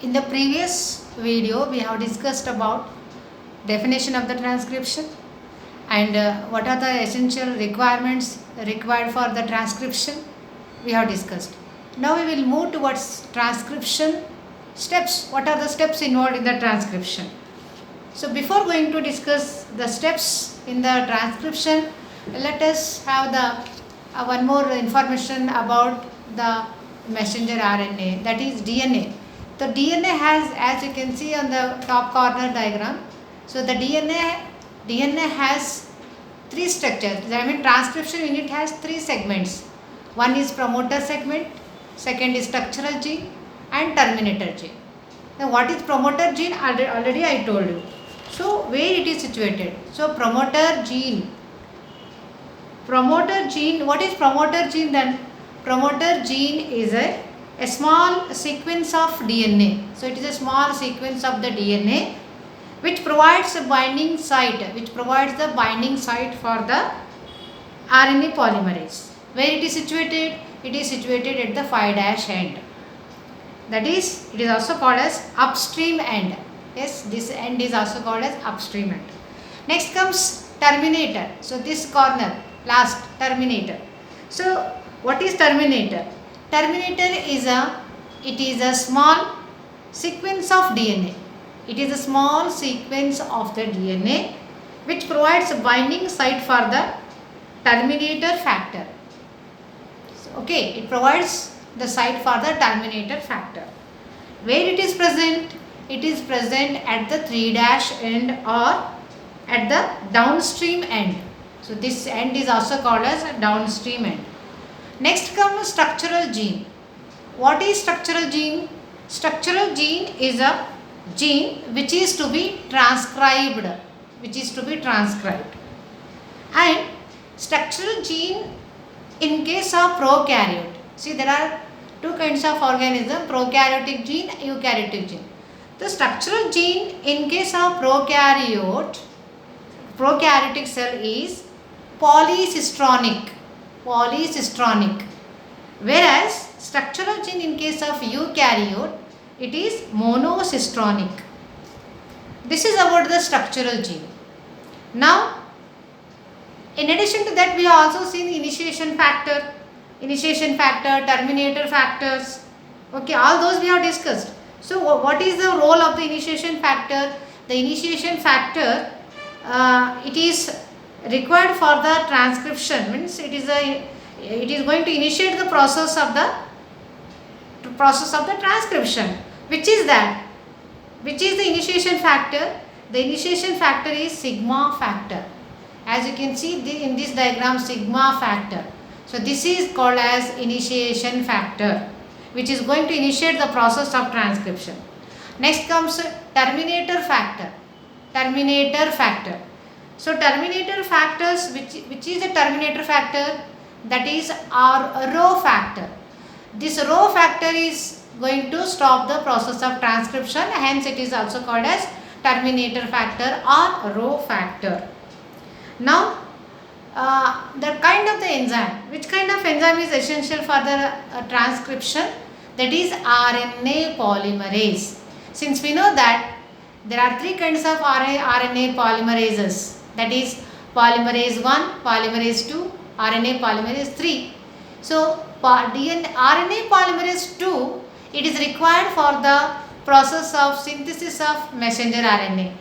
In the previous video, we have discussed about definition of the transcription and what are the essential requirements required for the transcription. We have discussed. Now we will move towards transcription steps. What are the steps involved in the transcription? So before going to discuss the steps in the transcription, let us have the one more information about the messenger RNA, that is DNA. The DNA has, as you can see on the top corner diagram, so the DNA has three structures. I mean, transcription unit has three segments. One is promoter segment, second is structural gene, and terminator gene. Now what is promoter gene? Already I told you. So where it is situated? So promoter gene, what is promoter gene then? Promoter gene is a small sequence of DNA. So it is a small sequence of the DNA which provides a binding site, for the RNA polymerase. Where it is situated? It is situated at the 5' end. That is, it is also called as upstream end. Yes, this end is also called as upstream end. Next comes terminator. So this corner, last, terminator. So what is terminator? Terminator is a small sequence of DNA. It is a small sequence of the DNA which provides a binding site for the terminator factor. So, okay, it provides the site for the terminator factor. Where it is present? It is present at the 3' end or at the downstream end. So this end is also called as a downstream end. Next comes structural gene. What is structural gene? Structural gene is a gene which is to be transcribed. And structural gene in case of prokaryote. See, there are two kinds of organism, prokaryotic gene, eukaryotic gene. The structural gene in case of prokaryotic cell is polycistronic. Whereas structural gene in case of eukaryote, it is monocistronic. This is about the structural gene. Now, in addition to that, we have also seen the initiation factor, terminator factors. Okay, all those we have discussed. So what is the role of the initiation factor? The initiation factor, it is required for the transcription, means it is going to initiate the process of the transcription. Which is the initiation factor? The initiation factor is sigma factor. As you can see in this diagram, sigma factor. So this is called as initiation factor, which is going to initiate the process of transcription. Next comes terminator factor. So terminator factors, which is a terminator factor? That is our rho factor. This rho factor is going to stop the process of transcription, hence it is also called as terminator factor or rho factor. Now the kind of the enzyme, which kind of enzyme is essential for the transcription? That is RNA polymerase. Since we know that there are three kinds of RNA polymerases, that is polymerase 1, polymerase 2, RNA polymerase 3. So RNA polymerase 2, it is required for the process of synthesis of messenger RNA.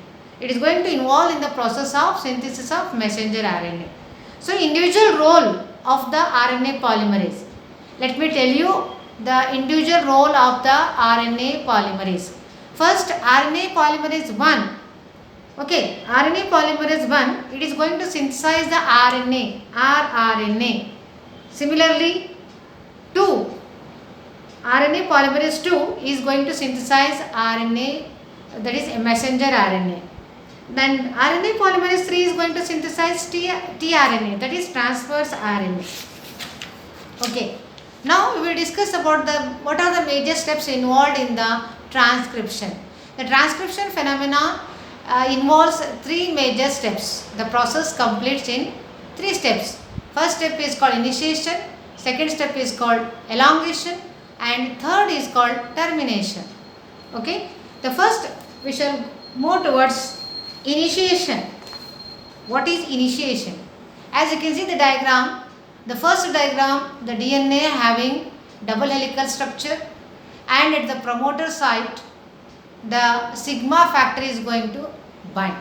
It is going to involve in the process of synthesis of messenger RNA. So individual role of the RNA polymerase. Let me tell you the individual role of the RNA polymerase. First, RNA polymerase 1. Okay, RNA polymerase 1, it is going to synthesize the rRNA. Similarly, 2, RNA polymerase 2 is going to synthesize RNA, that is a messenger RNA. Then RNA polymerase 3 is going to synthesize tRNA, that is transverse RNA. Okay, now we will discuss about what are the major steps involved in the transcription. The transcription phenomena involves three major steps. The process completes in 3 steps. First step is called initiation, second step is called elongation, and third is called termination. Okay, the first we shall move towards initiation. What is initiation? As you can see the diagram, the first diagram, the DNA having double helical structure, and at the promoter site the sigma factor is going to bind.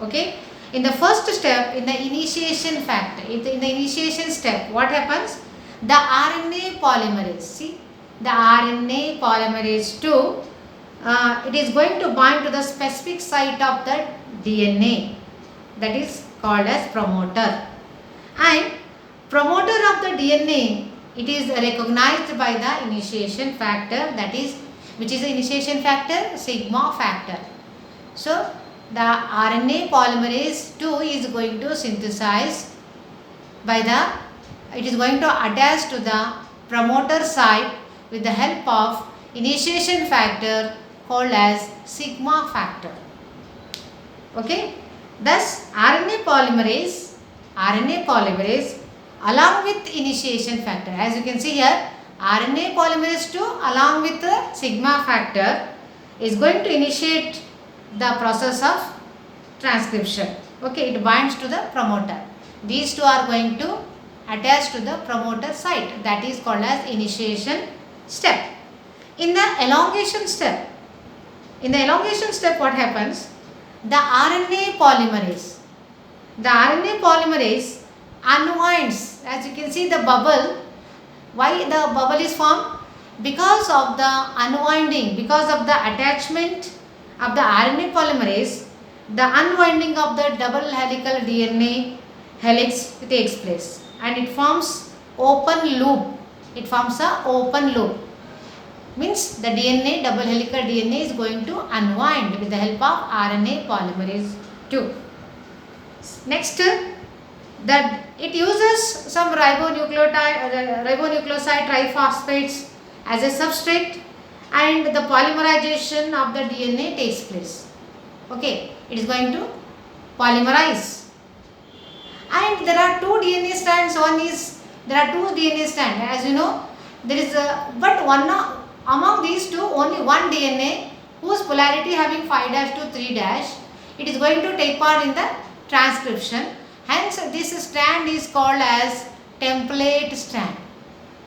Okay, in the first step, in the initiation factor, in the initiation step, what happens? The RNA polymerase, see, the RNA polymerase 2, it is going to bind to the specific site of the DNA, that is called as promoter. And promoter of the DNA, it is recognized by the initiation factor, that is, which is the initiation factor? Sigma factor. So the RNA polymerase 2 is going to synthesize by the, it is going to attach to the promoter site with the help of initiation factor called as sigma factor. Okay, thus RNA polymerase along with initiation factor, as you can see here, RNA polymerase 2 along with the sigma factor is going to initiate the process of transcription. Okay, it binds to the promoter. These two are going to attach to the promoter site, that is called as initiation step. In the elongation step, what happens? The RNA polymerase unwinds. As you can see the bubble, why the bubble is formed? Because of the unwinding, because of the attachment of the RNA polymerase, the unwinding of the double helical DNA helix takes place and it forms open loop. It forms a open loop. Means the DNA, double helical DNA is going to unwind with the help of RNA polymerase 2. Next, that it uses some ribonucleoside triphosphates as a substrate and the polymerization of the DNA takes place. Okay, it is going to polymerize. And there are two DNA strands. There are two DNA strands. As you know, there is but one among these two, only one DNA whose polarity having 5' to 3', it is going to take part in the transcription. Hence, this strand is called as template strand.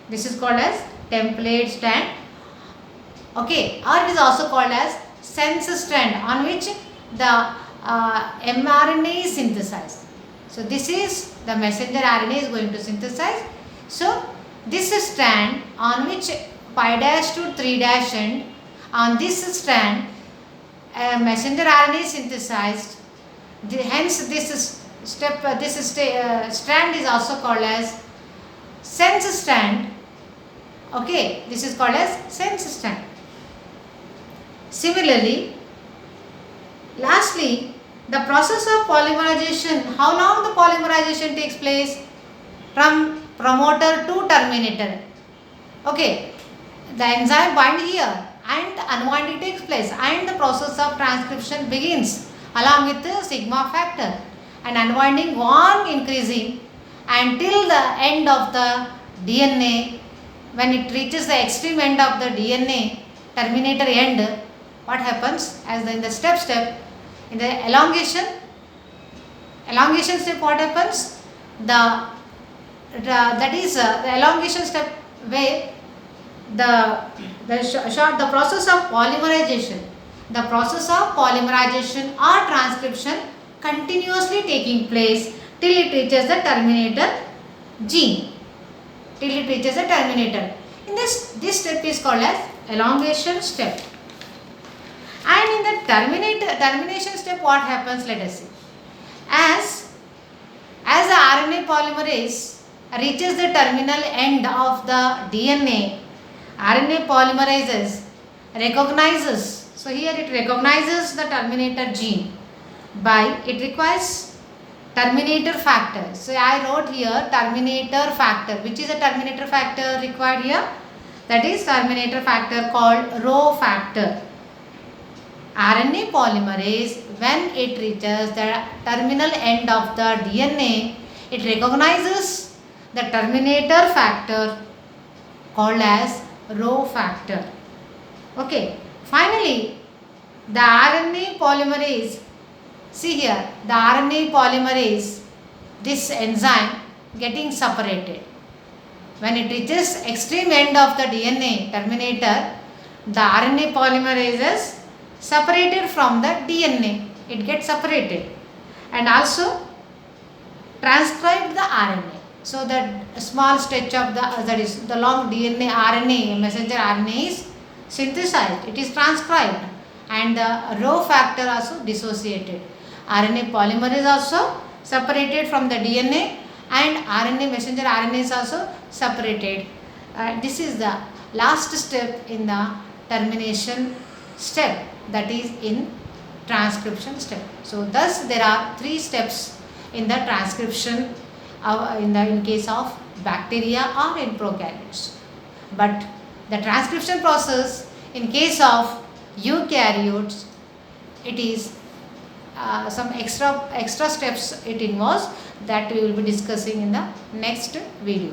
This is called as template strand. Okay, or it is also called as sense strand, on which the mRNA is synthesized. So this is the messenger RNA is going to synthesize. So this strand on which 5' to 3' end, on this strand messenger RNA is synthesized. Hence this strand is also called as sense strand. Okay, this is called as sense strand. Similarly, lastly, the process of polymerization, how long the polymerization takes place? From promoter to terminator. Okay, the enzyme bind here and unwinding takes place and the process of transcription begins along with the sigma factor, and unwinding on increasing until the end of the DNA. When it reaches the extreme end of the DNA, terminator end, what happens? As in the step in the elongation step, what happens? The elongation step where the process of polymerization or transcription continuously taking place till it reaches the terminator gene. In this step is called as elongation step. And in the termination step, what happens? Let us see. As the RNA polymerase reaches the terminal end of the DNA, RNA polymerases recognizes. So here it recognizes the terminator gene by it requires terminator factor. So I wrote here terminator factor. Which is a terminator factor required here? That is terminator factor called Rho factor. RNA polymerase, when it reaches the terminal end of the DNA, it recognizes the terminator factor called as Rho factor. Okay. Finally, the RNA polymerase, see here, the RNA polymerase, this enzyme getting separated. When it reaches extreme end of the DNA terminator, the RNA polymerase is separated from the DNA. It gets separated and also transcribed the RNA. So that small stretch of that is the long DNA RNA, messenger RNA is synthesized. It is transcribed and the Rho factor also dissociated. RNA polymer is also separated from the DNA and RNA messenger RNA is also separated. This is the last step in the termination step, that is in transcription step. So thus there are 3 steps in the transcription in case of bacteria or in prokaryotes. But the transcription process in case of eukaryotes, it is some extra steps it involves, that we will be discussing in the next video.